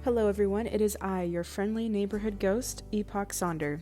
Hello everyone, it is I, your friendly neighborhood ghost, Epoch Sonder.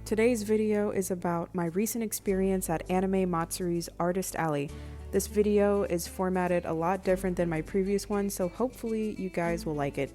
Today's video is about my recent experience at Anime Matsuri's Artist Alley. This video is formatted a lot different than my previous one, so hopefully you guys will like it.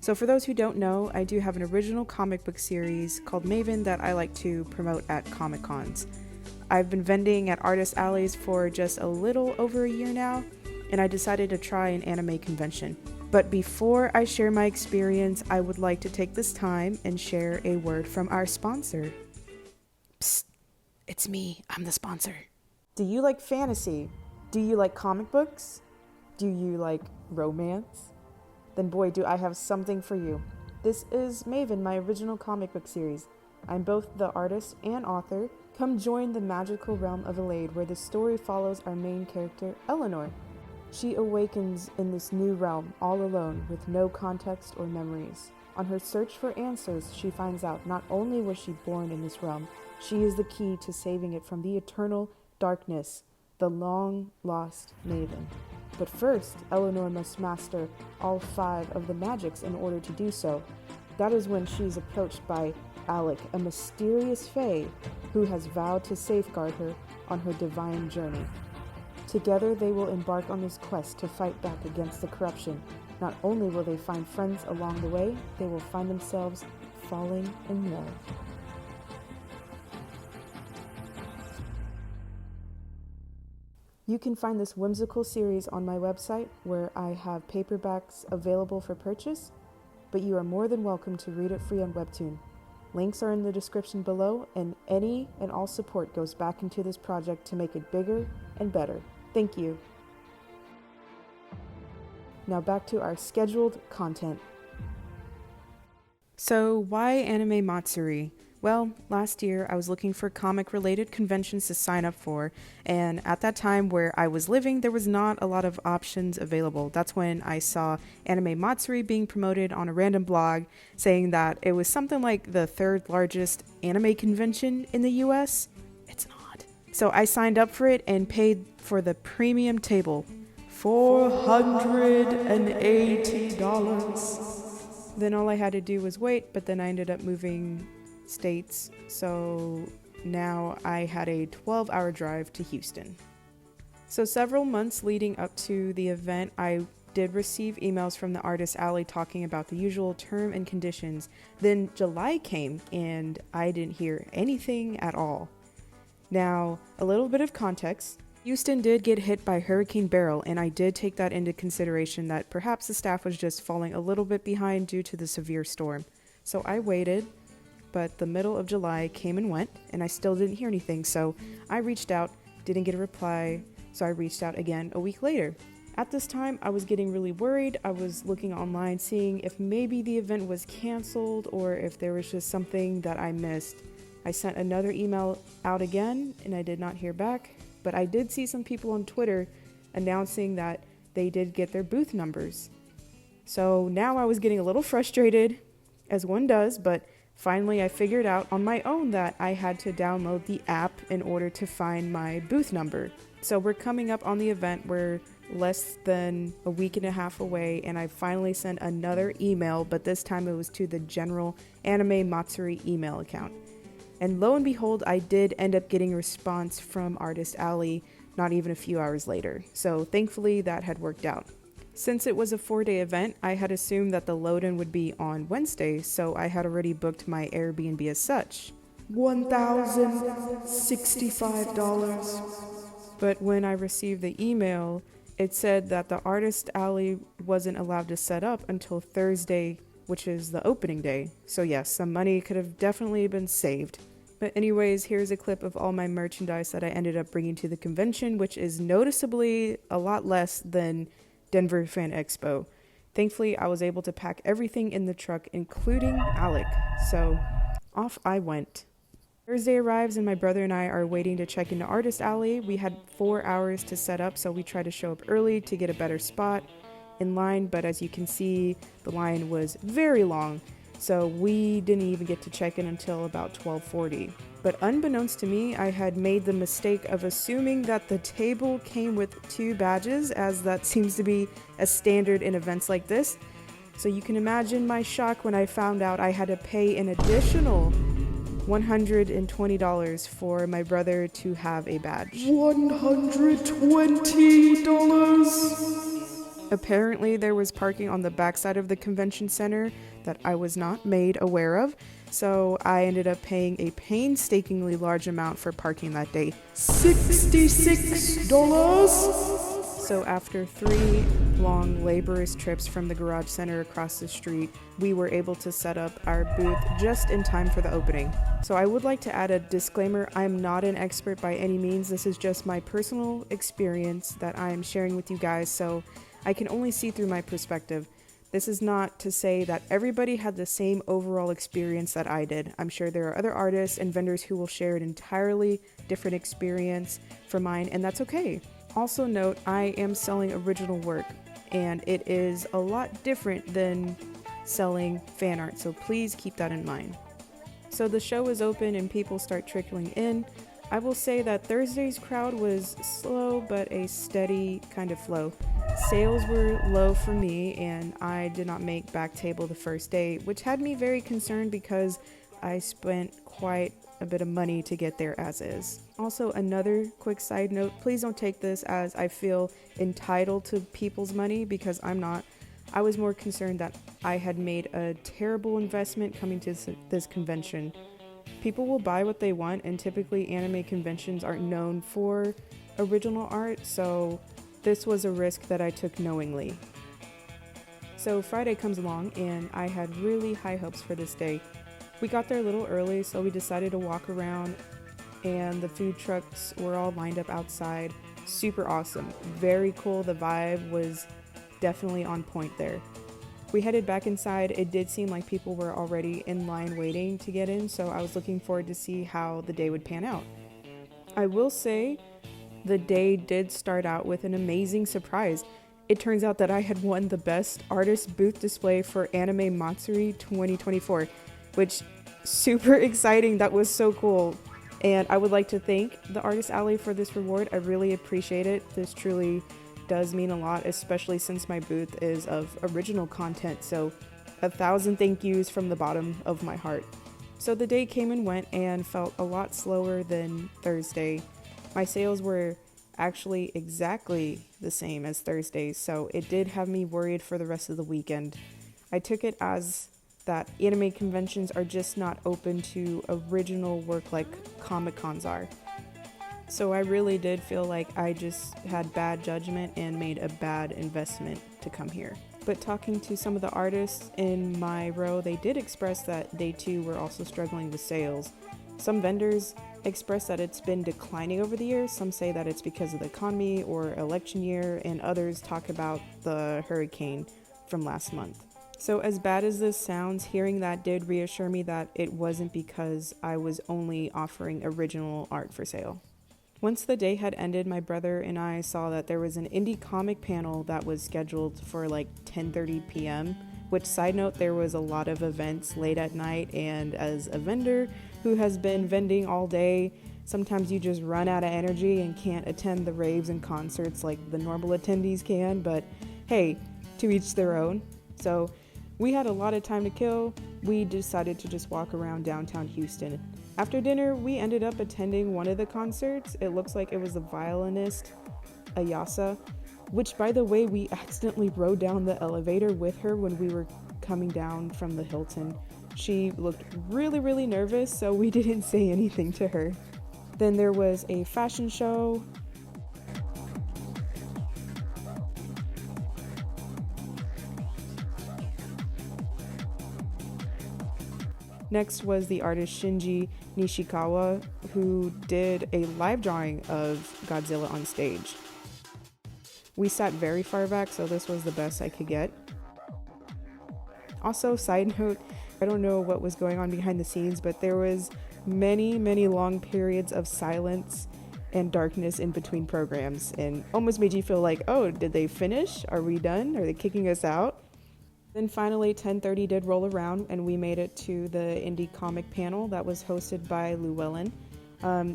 So for those who don't know, I do have an original comic book series called Maven that I like to promote at Comic Cons. I've been vending at Artist Alleys for just a little over a year now, and I decided to try an anime convention. But before I share my experience, I would like to take this time and share a word from our sponsor. Psst, it's me, I'm the sponsor. Do you like fantasy? Do you like comic books? Do you like romance? Then boy, do I have something for you. This is Maven, my original comic book series. I'm both the artist and author. Come join the magical realm of Aleq, where the story follows our main character, Eleanor. She awakens in this new realm all alone with no context or memories. On her search for answers, she finds out not only was she born in this realm, she is the key to saving it from the eternal darkness, the long-lost Maven. But first, Eleanor must master all 5 of the magics in order to do so. That is when she is approached by Aleq, a mysterious fae who has vowed to safeguard her on her divine journey. Together, they will embark on this quest to fight back against the corruption. Not only will they find friends along the way, they will find themselves falling in love. You can find this whimsical series on my website, where I have paperbacks available for purchase, but you are more than welcome to read it free on Webtoon. Links are in the description below, and any and all support goes back into this project to make it bigger and better. Thank you. Now back to our scheduled content. So why Anime Matsuri? Well, last year I was looking for comic-related conventions to sign up for, and at that time where I was living, there was not a lot of options available. That's when I saw Anime Matsuri being promoted on a random blog, saying that it was something like the 3rd largest anime convention in the US. It's not. So I signed up for it and paid for the premium table. $480. Then all I had to do was wait, but then I ended up moving states, so now I had a 12-hour drive to Houston. So several months leading up to the event, I did receive emails from the Artist Alley talking about the usual term and conditions. Then July came and I didn't hear anything at all. Now, a little bit of context. Houston did get hit by Hurricane Beryl, and I did take that into consideration that perhaps the staff was just falling a little bit behind due to the severe storm. So I waited, but the middle of July came and went, and I still didn't hear anything, so I reached out, didn't get a reply, so I reached out again a week later. At this time, I was getting really worried. I was looking online, seeing if maybe the event was canceled or if there was just something that I missed. I sent another email out again, and I did not hear back, but I did see some people on Twitter announcing that they did get their booth numbers. So now I was getting a little frustrated, as one does, but finally I figured out on my own that I had to download the app in order to find my booth number. So we're coming up on the event. We're less than a week and a half away, and I finally sent another email, but this time it was to the general Anime Matsuri email account. And lo and behold, I did end up getting a response from Artist Alley not even a few hours later. So thankfully that had worked out. Since it was a 4-day event, I had assumed that the load-in would be on Wednesday, so I had already booked my Airbnb as such. $1,065. But when I received the email, it said that the Artist Alley wasn't allowed to set up until Thursday, which is the opening day. So yes, some money could have definitely been saved. But anyways, here's a clip of all my merchandise that I ended up bringing to the convention, which is noticeably a lot less than Denver Fan Expo. Thankfully, I was able to pack everything in the truck, including Aleq. So off I went. Thursday arrives and my brother and I are waiting to check into Artist Alley. We had 4 hours to set up, so we tried to show up early to get a better spot in line, but as you can see, the line was very long, so we didn't even get to check in until about 12:40. But unbeknownst to me, I had made the mistake of assuming that the table came with 2 badges, as that seems to be a standard in events like this. So you can imagine my shock when I found out I had to pay an additional $120 for my brother to have a badge. $120! Apparently there was parking on the backside of the convention center that I was not made aware of, so I ended up paying a painstakingly large amount for parking that day. $66! So after 3 long laborious trips from the garage center across the street, we were able to set up our booth just in time for the opening. So I would like to add a disclaimer. I'm not an expert by any means. This is just my personal experience that I am sharing with you guys, so I can only see through my perspective. This is not to say that everybody had the same overall experience that I did. I'm sure there are other artists and vendors who will share an entirely different experience from mine, and that's okay. Also note, I am selling original work, and it is a lot different than selling fan art, so please keep that in mind. So the show is open and people start trickling in. I will say that Thursday's crowd was slow but a steady kind of flow. Sales were low for me, and I did not make back table the first day, which had me very concerned because I spent quite a bit of money to get there as is. Also, another quick side note, please don't take this as I feel entitled to people's money, because I'm not. I was more concerned that I had made a terrible investment coming to this convention. People will buy what they want, and typically anime conventions aren't known for original art, so this was a risk that I took knowingly. So Friday comes along and I had really high hopes for this day. We got there a little early, so we decided to walk around, and the food trucks were all lined up outside. Super awesome. Very cool. The vibe was definitely on point there. We headed back inside. It did seem like people were already in line waiting to get in, so I was looking forward to see how the day would pan out. I will say the day did start out with an amazing surprise. It turns out that I had won the Best Artist Booth Display for Anime Matsuri 2024. Which, super exciting. That was so cool. And I would like to thank the Artist Alley for this reward. I really appreciate it. This truly does mean a lot, especially since my booth is of original content. So 1,000 thank yous from the bottom of my heart. So the day came and went and felt a lot slower than Thursday. My sales were actually exactly the same as Thursday's, so it did have me worried for the rest of the weekend. I took it as that anime conventions are just not open to original work like Comic Cons are. So I really did feel like I just had bad judgment and made a bad investment to come here. But talking to some of the artists in my row, they did express that they too were also struggling with sales. Some vendors express that it's been declining over the years. Some say that it's because of the economy or election year, and others talk about the hurricane from last month. So as bad as this sounds, hearing that did reassure me that it wasn't because I was only offering original art for sale. Once the day had ended, my brother and I saw that there was an indie comic panel that was scheduled for like 10:30 p.m., which, side note, there was a lot of events late at night, and as a vendor who has been vending all day, sometimes you just run out of energy and can't attend the raves and concerts like the normal attendees can, but hey, to each their own. So we had a lot of time to kill. We decided to just walk around downtown Houston. After dinner, we ended up attending one of the concerts. It looks like it was the violinist, Ayasa, which, by the way, we accidentally rode down the elevator with her when we were coming down from the Hilton. She looked really, really nervous, so we didn't say anything to her. Then there was a fashion show. Next was the artist Shinji Nishikawa, who did a live drawing of Godzilla on stage. We sat very far back, so this was the best I could get. Also, side note, I don't know what was going on behind the scenes, but there was many, many long periods of silence and darkness in between programs, and almost made you feel like, oh, did they finish? Are we done? Are they kicking us out? Then finally 10:30 did roll around, and we made it to the indie comic panel that was hosted by Llewellyn.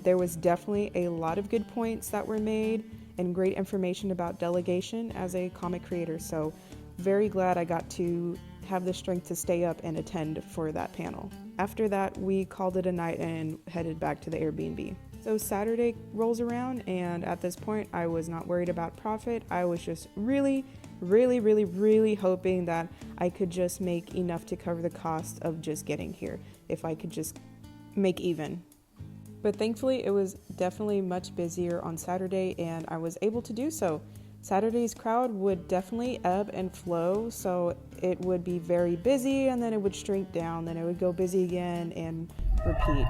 There was definitely a lot of good points that were made and great information about delegation as a comic creator, so very glad I got to have the strength to stay up and attend for that panel. After that, we called it a night and headed back to the Airbnb. So Saturday rolls around, and at this point, I was not worried about profit. I was just really hoping that I could just make enough to cover the cost of just getting here, if I could just make even. But thankfully, it was definitely much busier on Saturday, and I was able to do so. Saturday's crowd would definitely ebb and flow, so it would be very busy, and then it would shrink down, then it would go busy again, and repeat.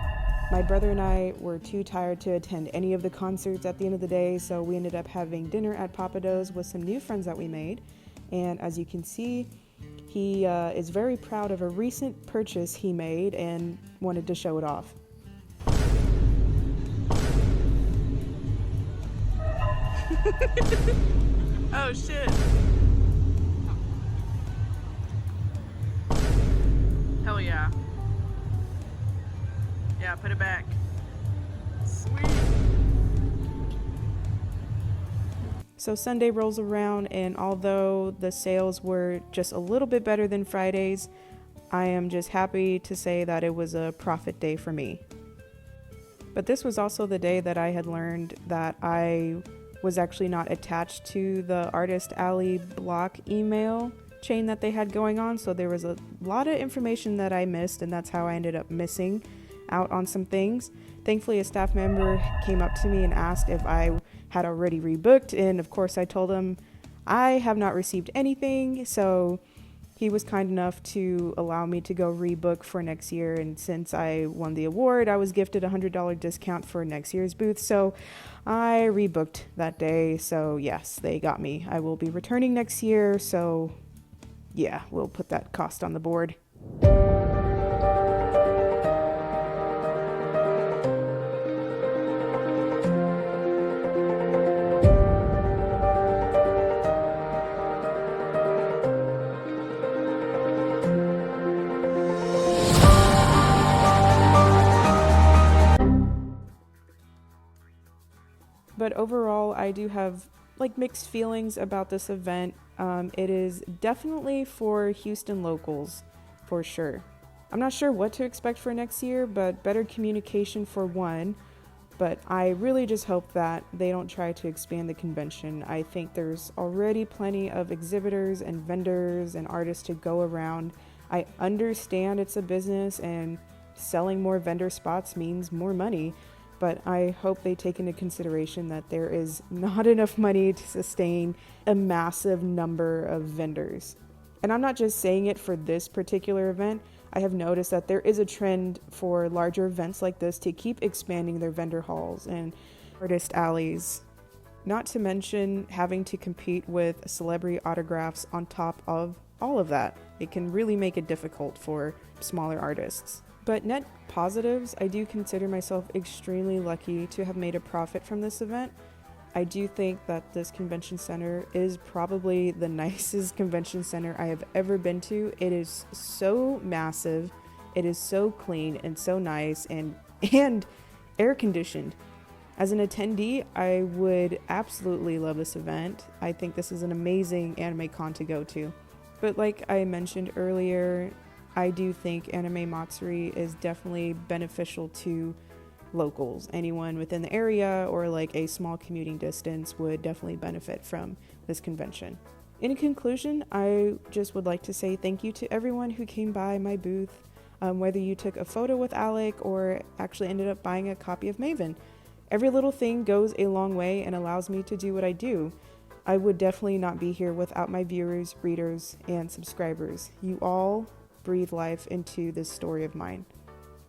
My brother and I were too tired to attend any of the concerts at the end of the day, so we ended up having dinner at Papa Do's with some new friends that we made. And as you can see, he is very proud of a recent purchase he made and wanted to show it off. Oh shit. Hell yeah. Yeah, put it back. Sweet. So Sunday rolls around, and although the sales were just a little bit better than Friday's, I am just happy to say that it was a profit day for me. But this was also the day that I had learned that I was actually not attached to the Artist Alley block email chain that they had going on, so there was a lot of information that I missed, and that's how I ended up missing out on some things. Thankfully, a staff member came up to me and asked if I had already rebooked, and of course I told him I have not received anything, so he was kind enough to allow me to go rebook for next year. And since I won the award, I was gifted a $100 discount for next year's booth, so I rebooked that day. So yes, they got me. I will be returning next year, so yeah, we'll put that cost on the board. But overall, I do have mixed feelings about this event. It is definitely for Houston locals, for sure. I'm not sure what to expect for next year, but better communication for one. But I really just hope that they don't try to expand the convention. I think there's already plenty of exhibitors and vendors and artists to go around. I understand it's a business and selling more vendor spots means more money, but I hope they take into consideration that there is not enough money to sustain a massive number of vendors. And I'm not just saying it for this particular event. I have noticed that there is a trend for larger events like this to keep expanding their vendor halls and artist alleys. Not to mention having to compete with celebrity autographs on top of all of that. It can really make it difficult for smaller artists. But net positives, I do consider myself extremely lucky to have made a profit from this event. I do think that this convention center is probably the nicest convention center I have ever been to. It is so massive, it is so clean and so nice and air conditioned. As an attendee, I would absolutely love this event. I think this is an amazing anime con to go to. But like I mentioned earlier, I do think Anime Matsuri is definitely beneficial to locals. Anyone within the area or a small commuting distance would definitely benefit from this convention. In conclusion, I just would like to say thank you to everyone who came by my booth, whether you took a photo with Aleq or actually ended up buying a copy of Maven. Every little thing goes a long way and allows me to do what I do. I would definitely not be here without my viewers, readers, and subscribers. You all breathe life into this story of mine.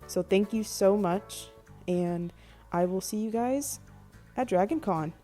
So thank you so much, and I will see you guys at DragonCon.